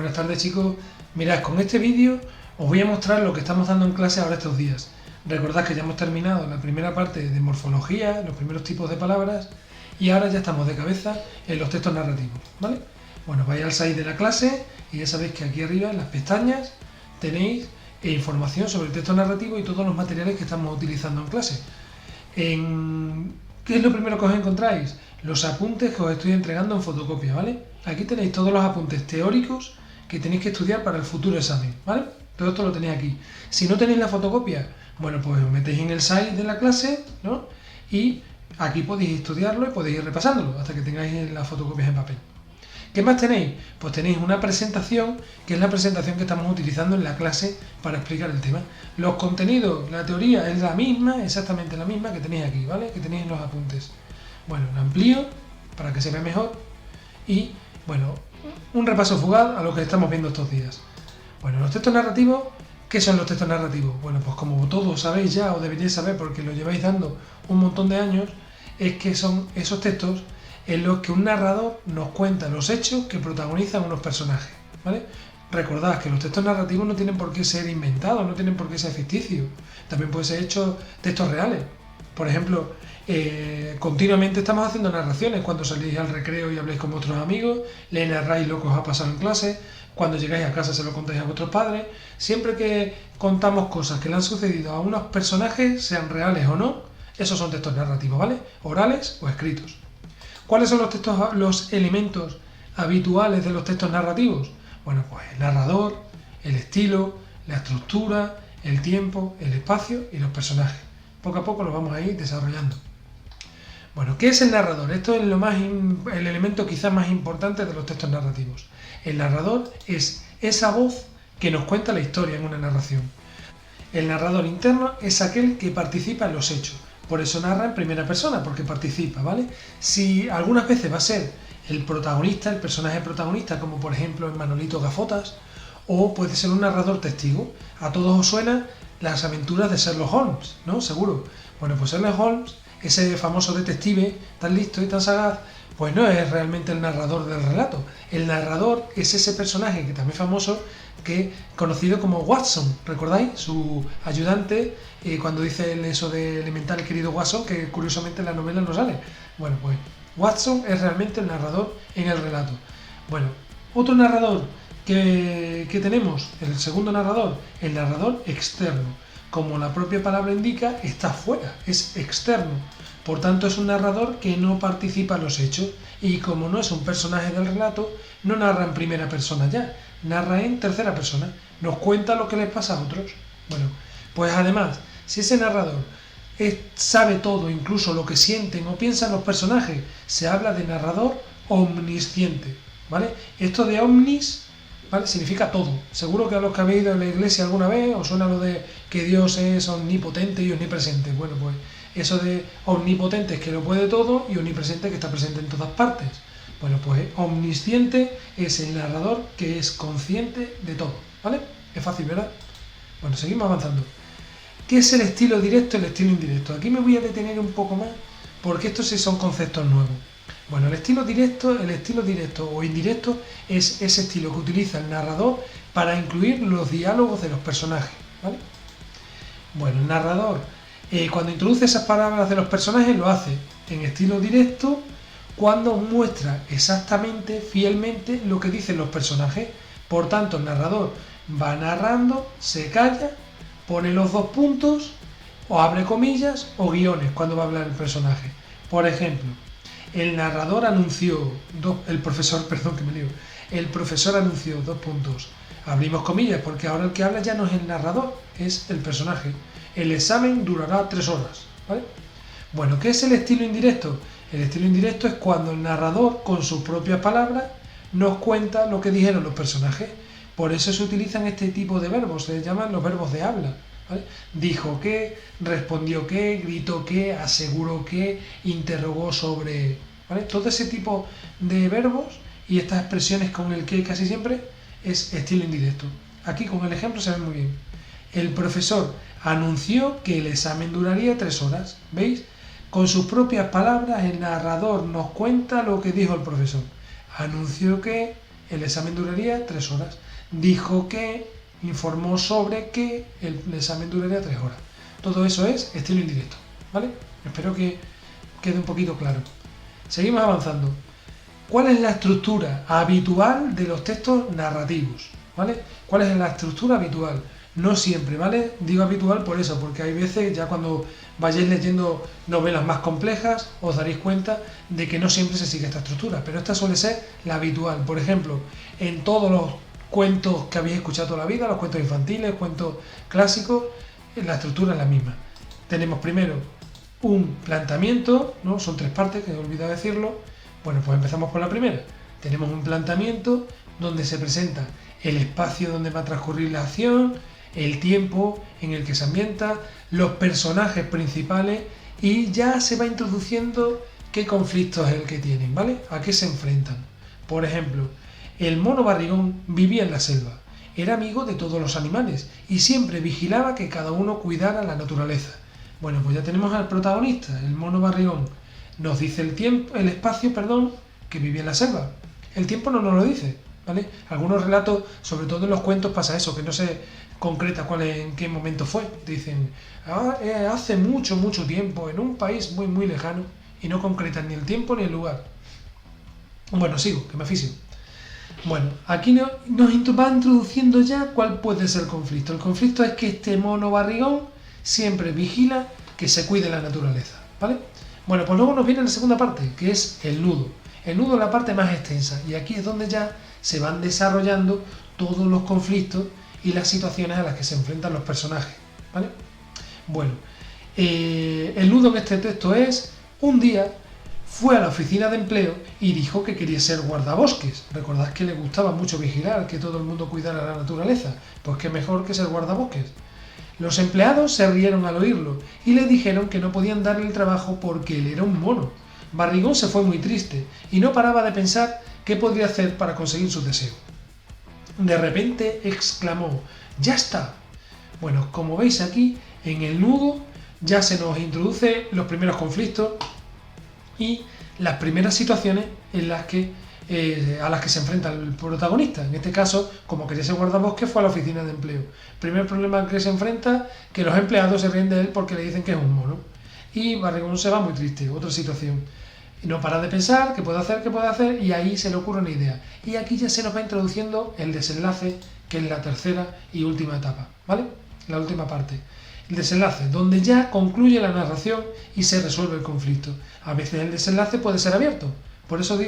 Buenas tardes, chicos. Mirad, con este vídeo os voy a mostrar lo que estamos dando en clase ahora estos días. Recordad que ya hemos terminado la primera parte de morfología, los primeros tipos de palabras, y ahora ya estamos de cabeza en los textos narrativos, ¿vale? Bueno, vais al site de la clase y ya sabéis que aquí arriba en las pestañas tenéis información sobre el texto narrativo y todos los materiales que estamos utilizando en clase. ¿Qué es lo primero que os encontráis? Los apuntes que os estoy entregando en fotocopia, ¿vale? Aquí tenéis todos los apuntes teóricos que tenéis que estudiar para el futuro examen, ¿vale? Todo esto lo tenéis aquí. Si no tenéis la fotocopia, bueno, pues os metéis en el site de la clase, ¿no? Y aquí podéis estudiarlo y podéis ir repasándolo hasta que tengáis las fotocopias en papel. ¿Qué más tenéis? Pues tenéis una presentación, que es la presentación que estamos utilizando en la clase para explicar el tema. Los contenidos, la teoría es la misma, exactamente la misma que tenéis aquí, ¿vale? Que tenéis en los apuntes. Bueno, lo amplío para que se vea mejor y, bueno, un repaso fugaz a lo que estamos viendo estos días. Bueno, los textos narrativos, ¿qué son los textos narrativos? Bueno, pues como todos sabéis ya, o deberíais saber porque lo lleváis dando un montón de años, es que son esos textos en los que un narrador nos cuenta los hechos que protagonizan unos personajes, ¿vale? Recordad que los textos narrativos no tienen por qué ser inventados, no tienen por qué ser ficticios, también pueden ser hechos textos reales. Por ejemplo, continuamente estamos haciendo narraciones cuando salís al recreo y habláis con vuestros amigos, le narráis lo que os ha pasado en clase, cuando llegáis a casa se lo contáis a vuestros padres. Siempre que contamos cosas que le han sucedido a unos personajes, sean reales o no, esos son textos narrativos, ¿vale? Orales o escritos. ¿Cuáles son los elementos habituales de los textos narrativos? Bueno, pues el narrador, el estilo, la estructura, el tiempo, el espacio y los personajes. Poco a poco lo vamos a ir desarrollando. Bueno, ¿qué es el narrador? Esto es el elemento quizás más importante de los textos narrativos. El narrador es esa voz que nos cuenta la historia en una narración. El narrador interno es aquel que participa en los hechos. Por eso narra en primera persona, porque participa, ¿vale? Si algunas veces va a ser el protagonista, el personaje protagonista, como por ejemplo en Manolito Gafotas, o puede ser un narrador testigo. A todos os suena las aventuras de Sherlock Holmes, ¿no? Seguro. Bueno, pues Sherlock Holmes, ese famoso detective tan listo y tan sagaz, pues no es realmente el narrador del relato. El narrador es ese personaje que también es famoso, que conocido como Watson, ¿recordáis? Su ayudante, cuando dice eso de elemental querido Watson, que curiosamente en la novela no sale. Bueno, pues Watson es realmente el narrador en el relato. Bueno, otro narrador que tenemos, el segundo narrador, el narrador externo. Como la propia palabra indica, está fuera, es externo. Por tanto, es un narrador que no participa en los hechos y como no es un personaje del relato, no narra en primera persona ya, narra en tercera persona, nos cuenta lo que les pasa a otros. Bueno, pues además, si ese narrador sabe todo, incluso lo que sienten o piensan los personajes, se habla de narrador omnisciente, ¿vale? Esto de omnis, ¿vale? Significa todo. Seguro que a los que habéis ido a la iglesia alguna vez os suena lo de que Dios es omnipotente y omnipresente. Bueno, pues eso de omnipotente es que lo puede todo y omnipresente que está presente en todas partes. Bueno, pues omnisciente es el narrador que es consciente de todo, ¿vale? Es fácil, ¿verdad? Bueno, seguimos avanzando. ¿Qué es el estilo directo y el estilo indirecto? Aquí me voy a detener un poco más porque estos sí son conceptos nuevos. Bueno, el estilo directo o indirecto es ese estilo que utiliza el narrador para incluir los diálogos de los personajes, ¿vale? Bueno, el narrador, cuando introduce esas palabras de los personajes, lo hace en estilo directo cuando muestra exactamente, fielmente, lo que dicen los personajes. Por tanto, el narrador va narrando, se calla, pone los dos puntos, o abre comillas, o guiones cuando va a hablar el personaje. Por ejemplo, el narrador anunció, el profesor anunció, dos puntos. Abrimos comillas, porque ahora el que habla ya no es el narrador, es el personaje. El examen durará 3 horas, ¿vale? Bueno, ¿qué es el estilo indirecto? El estilo indirecto es cuando el narrador, con sus propias palabras, nos cuenta lo que dijeron los personajes. Por eso se utilizan este tipo de verbos, se llaman los verbos de habla, ¿vale? Dijo que, respondió que, gritó que, aseguró que, interrogó sobre, ¿vale? Todo ese tipo de verbos y estas expresiones con el que casi siempre es estilo indirecto. Aquí con el ejemplo se ve muy bien. El profesor anunció que el examen duraría 3 horas, ¿veis? Con sus propias palabras el narrador nos cuenta lo que dijo el profesor. Anunció que el examen duraría 3 horas. Dijo que, informó sobre que el examen duraría 3 horas. Todo eso es estilo indirecto, ¿vale? Espero que quede un poquito claro. Seguimos avanzando. ¿Cuál es la estructura habitual de los textos narrativos? ¿Vale? ¿Cuál es la estructura habitual? No siempre, ¿vale? Digo habitual por eso, porque hay veces, ya cuando vayáis leyendo novelas más complejas, os daréis cuenta de que no siempre se sigue esta estructura, pero esta suele ser la habitual. Por ejemplo, en todos los cuentos que habéis escuchado toda la vida, los cuentos infantiles, cuentos clásicos, la estructura es la misma. Tenemos primero un planteamiento, ¿no? Son 3 partes, que he olvidado decirlo. Bueno, pues empezamos por la primera. Tenemos un planteamiento donde se presenta el espacio donde va a transcurrir la acción, el tiempo en el que se ambienta, los personajes principales y ya se va introduciendo qué conflicto es el que tienen, ¿vale? A qué se enfrentan. Por ejemplo, el mono Barrigón vivía en la selva, era amigo de todos los animales y siempre vigilaba que cada uno cuidara la naturaleza. Bueno, pues ya tenemos al protagonista, el mono Barrigón. Nos dice el espacio, que vivía en la selva. El tiempo no nos lo dice, ¿vale? Algunos relatos, sobre todo en los cuentos, pasa eso, que no se concreta en qué momento fue. Dicen, hace mucho, mucho tiempo, en un país muy, muy lejano, y no concretan ni el tiempo ni el lugar. Bueno, sigo, que me aficio. Bueno, aquí nos va introduciendo ya cuál puede ser el conflicto. El conflicto es que este mono Barrigón siempre vigila que se cuide la naturaleza, ¿vale? Bueno, pues luego nos viene la segunda parte, que es el nudo. El nudo es la parte más extensa y aquí es donde ya se van desarrollando todos los conflictos y las situaciones a las que se enfrentan los personajes, ¿vale? Bueno, el nudo en este texto es: un día fue a la oficina de empleo y dijo que quería ser guardabosques. Recordad que le gustaba mucho vigilar, que todo el mundo cuidara la naturaleza. Pues qué mejor que ser guardabosques. Los empleados se rieron al oírlo y le dijeron que no podían darle el trabajo porque él era un mono. Barrigón se fue muy triste y no paraba de pensar qué podría hacer para conseguir su deseo. De repente exclamó: ¡ya está! Bueno, como veis aquí, en el nudo ya se nos introduce los primeros conflictos y las primeras situaciones en las que a las que se enfrenta el protagonista. En este caso, como quería ser guardabosques, fue a la oficina de empleo. Primer problema al que se enfrenta, que los empleados se ríen de él porque le dicen que es un mono. Y Barrigón se va muy triste, otra situación. Y no para de pensar qué puede hacer, y ahí se le ocurre una idea. Y aquí ya se nos va introduciendo el desenlace, que es la tercera y última etapa, ¿vale? La última parte. El desenlace, donde ya concluye la narración y se resuelve el conflicto. A veces el desenlace puede ser abierto. Por eso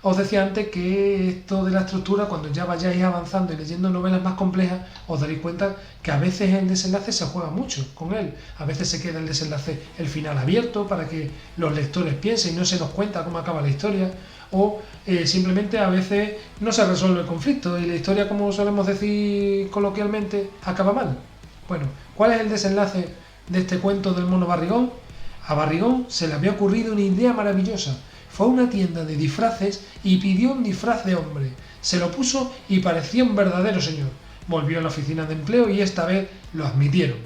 os decía antes que esto de la estructura, cuando ya vayáis avanzando y leyendo novelas más complejas, os daréis cuenta que a veces el desenlace se juega mucho con él. A veces se queda el desenlace, el final abierto, para que los lectores piensen y no se nos cuenta cómo acaba la historia. O simplemente a veces no se resuelve el conflicto y la historia, como solemos decir coloquialmente, acaba mal. Bueno, ¿cuál es el desenlace de este cuento del mono Barrigón? A Barrigón se le había ocurrido una idea maravillosa. Fue a una tienda de disfraces y pidió un disfraz de hombre. Se lo puso y parecía un verdadero señor. Volvió a la oficina de empleo y esta vez lo admitieron.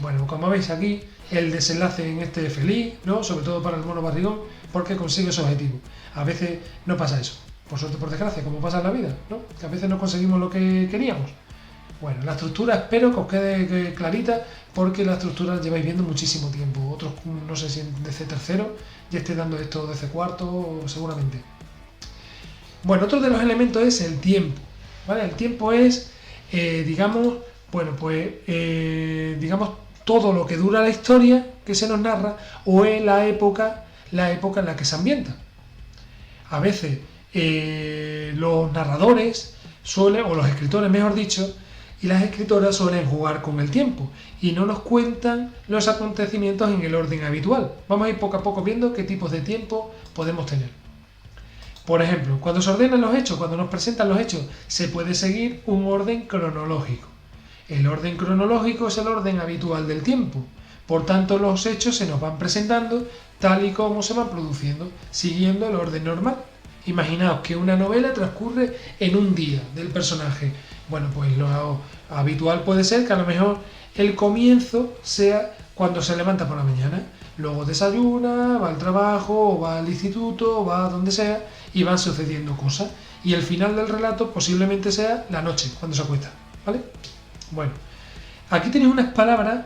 Bueno, como veis aquí, el desenlace en este es feliz, ¿no? Sobre todo para el mono Barrigón, porque consigue su objetivo. A veces no pasa eso, por suerte o por desgracia, como pasa en la vida, ¿no? Que a veces no conseguimos lo que queríamos. Bueno, la estructura espero que os quede clarita, porque la estructura la lleváis viendo muchísimo tiempo. Otros, no sé si desde tercero, ya esté dando esto desde cuarto, seguramente. Bueno, otro de los elementos es el tiempo, ¿vale? El tiempo es, digamos, todo lo que dura la historia que se nos narra, o es la época en la que se ambienta. A veces los narradores o los escritores, mejor dicho, y las escritoras suelen jugar con el tiempo y no nos cuentan los acontecimientos en el orden habitual. Vamos a ir poco a poco viendo qué tipos de tiempo podemos tener. Por ejemplo, cuando se ordenan los hechos, cuando nos presentan los hechos, se puede seguir un orden cronológico. El orden cronológico es el orden habitual del tiempo. Por tanto, los hechos se nos van presentando tal y como se van produciendo, siguiendo el orden normal. Imaginaos que una novela transcurre en un día del personaje. Bueno, pues lo habitual puede ser que a lo mejor el comienzo sea cuando se levanta por la mañana, luego desayuna, va al trabajo, o va al instituto, o va a donde sea, y van sucediendo cosas. y el final del relato posiblemente sea la noche, cuando se acuesta, ¿vale? Bueno, aquí tenéis unas palabras,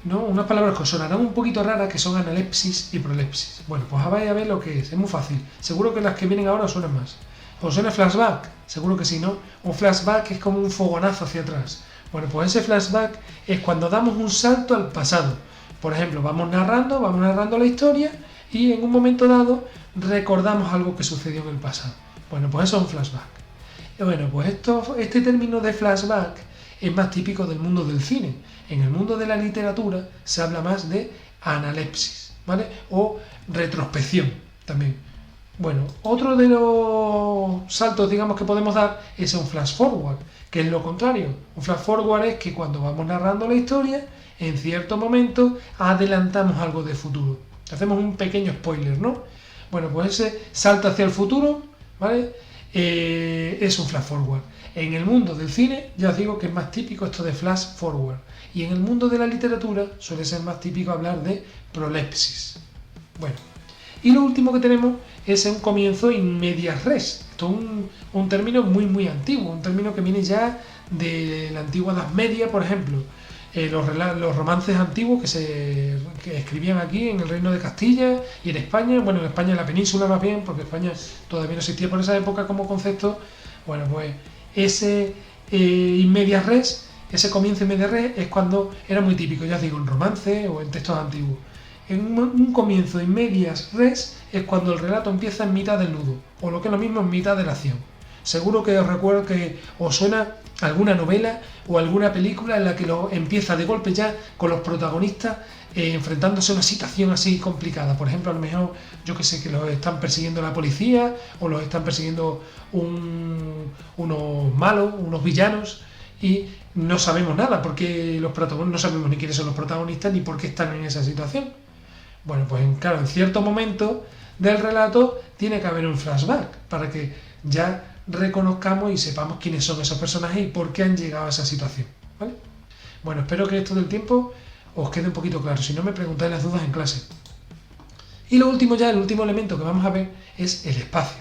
¿no? Unas palabras que os sonarán un poquito raras, que son analepsis y prolepsis. Bueno, pues vais a ver lo que es muy fácil. Seguro que las que vienen ahora os suenan más. ¿Os suena flashback? Seguro que sí, ¿no? Un flashback es como un fogonazo hacia atrás. Bueno, pues ese flashback es cuando damos un salto al pasado. Por ejemplo, vamos narrando la historia y en un momento dado recordamos algo que sucedió en el pasado. Bueno, pues eso es un flashback. Y bueno, pues este término de flashback es más típico del mundo del cine. En el mundo de la literatura se habla más de analepsis, ¿vale? O retrospección también. Bueno, otro de los saltos, digamos, que podemos dar es un flash forward, que es lo contrario. Un flash forward es que cuando vamos narrando la historia, en cierto momento adelantamos algo de futuro. Hacemos un pequeño spoiler, ¿no? Bueno, pues ese salto hacia el futuro, ¿vale? Es un flash forward. En el mundo del cine, ya os digo que es más típico esto de flash forward. Y en el mundo de la literatura suele ser más típico hablar de prolepsis. Bueno, y lo último que tenemos es un comienzo in medias res. Esto es un término muy antiguo, un término que viene ya de la antigua Edad Media, por ejemplo. Los romances antiguos que escribían aquí en el Reino de Castilla y en España, bueno, en España, en la península más bien, porque España todavía no existía por esa época como concepto. Bueno, pues ese in medias res, ese comienzo in medias res es cuando era muy típico, ya os digo, en romances o en textos antiguos. En un comienzo in medias res es cuando el relato empieza en mitad del nudo, o lo que es lo mismo en mitad de la acción. Seguro que os recuerdo que os suena alguna novela o alguna película en la que empieza de golpe ya con los protagonistas enfrentándose a una situación así complicada. Por ejemplo, a lo mejor, yo que sé, que los están persiguiendo la policía o los están persiguiendo unos malos, unos villanos, y no sabemos nada porque los protagonistas, no sabemos ni quiénes son los protagonistas ni por qué están en esa situación. Bueno, pues claro, en cierto momento del relato tiene que haber un flashback para que ya reconozcamos y sepamos quiénes son esos personajes y por qué han llegado a esa situación, ¿vale? Bueno, espero que esto del tiempo os quede un poquito claro, si no me preguntáis las dudas en clase. Y lo último ya, el último elemento que vamos a ver es el espacio.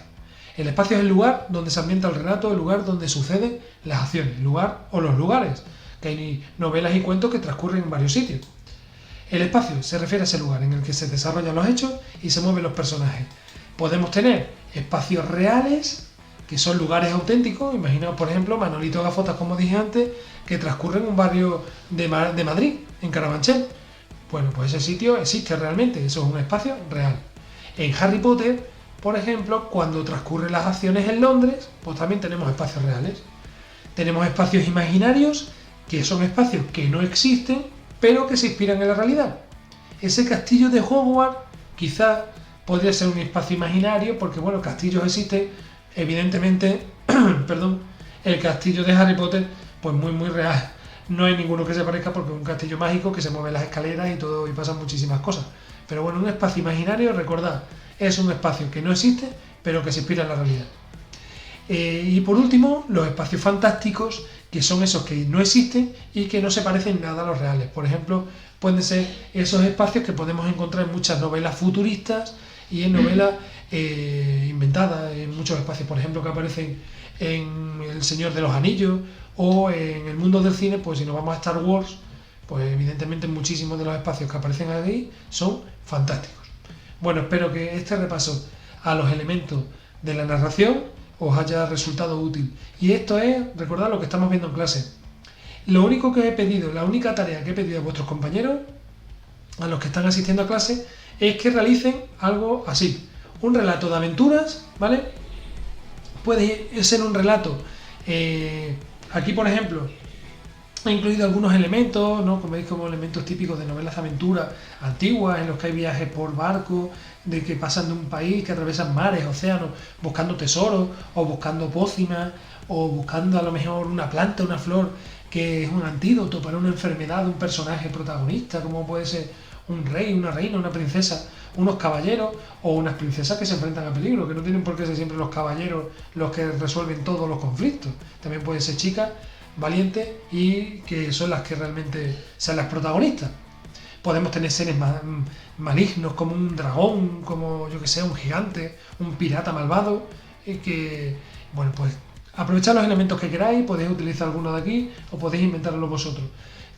El espacio es el lugar donde se ambienta el relato, el lugar donde suceden las acciones, el lugar o los lugares, que hay novelas y cuentos que transcurren en varios sitios. El espacio se refiere a ese lugar en el que se desarrollan los hechos y se mueven los personajes. Podemos tener espacios reales, que son lugares auténticos. Imaginaos, por ejemplo, Manolito Gafotas, como dije antes, que transcurre en un barrio de Madrid, en Carabanchel. Bueno, pues ese sitio existe realmente, eso es un espacio real. En Harry Potter, por ejemplo, cuando transcurren las acciones en Londres, pues también tenemos espacios reales. Tenemos espacios imaginarios, que son espacios que no existen, pero que se inspiran en la realidad. Ese castillo de Hogwarts quizás podría ser un espacio imaginario, porque bueno, castillos existen, evidentemente, perdón, el castillo de Harry Potter, pues muy real. No hay ninguno que se parezca porque es un castillo mágico que se mueve las escaleras y todo y pasan muchísimas cosas. Pero bueno, un espacio imaginario, recordad, es un espacio que no existe, pero que se inspira en la realidad. Y por último, los espacios fantásticos, que son esos que no existen y que no se parecen nada a los reales. Por ejemplo, pueden ser esos espacios que podemos encontrar en muchas novelas futuristas y en novelas inventadas, en muchos espacios, por ejemplo, que aparecen en El Señor de los Anillos o en el mundo del cine. Pues si nos vamos a Star Wars, pues evidentemente muchísimos de los espacios que aparecen ahí son fantásticos. Bueno, espero que este repaso a los elementos de la narración os haya resultado útil. Y esto es, recordad lo que estamos viendo en clase. Lo único que he pedido, la única tarea que he pedido a vuestros compañeros, a los que están asistiendo a clase, es que realicen algo así. Un relato de aventuras, ¿vale? Puede ser un relato, aquí por ejemplo, he incluido algunos elementos, ¿no? Como veis, como elementos típicos de novelas de aventura antiguas, en los que hay viajes por barco, de que pasan de un país, que atraviesan mares, océanos, buscando tesoros, o buscando pócimas, o buscando a lo mejor una planta, una flor, que es un antídoto para una enfermedad de un personaje protagonista, como puede ser un rey, una reina, una princesa, unos caballeros o unas princesas que se enfrentan a peligro, que no tienen por qué ser siempre los caballeros los que resuelven todos los conflictos. También pueden ser chicas valientes y que son las que realmente sean las protagonistas. Podemos tener seres malignos como un dragón, como yo que sé, un gigante, un pirata malvado, que Bueno, pues aprovechad los elementos que queráis, podéis utilizar alguno de aquí o podéis inventarlo vosotros.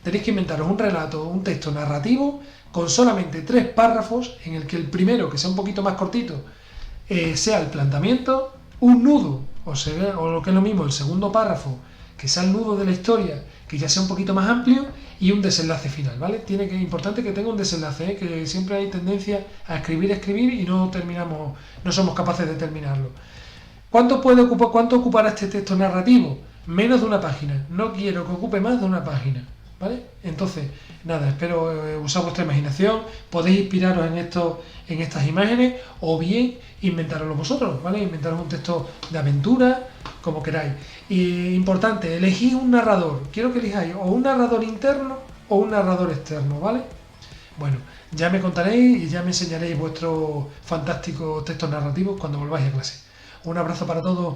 Tenéis que inventaros un relato, un texto narrativo con solamente 3 párrafos, en el que el primero, que sea un poquito más cortito, sea el planteamiento, un nudo, o lo que es lo mismo, el segundo párrafo, que sea el nudo de la historia, que ya sea un poquito más amplio, y un desenlace final, ¿vale? Importante que tenga un desenlace, que siempre hay tendencia a escribir y no somos capaces de terminarlo. ¿Cuánto ocupará este texto narrativo? Menos de una página. No quiero que ocupe más de una página, ¿vale? Entonces, nada, espero usar vuestra imaginación. Podéis inspiraros en estas imágenes o bien inventaroslo vosotros, ¿vale? Inventaros un texto de aventura, como queráis. Y importante, elegid un narrador. Quiero que elijáis o un narrador interno o un narrador externo, ¿vale? Bueno, ya me contaréis y ya me enseñaréis vuestros fantásticos textos narrativos cuando volváis a clase. Un abrazo para todos.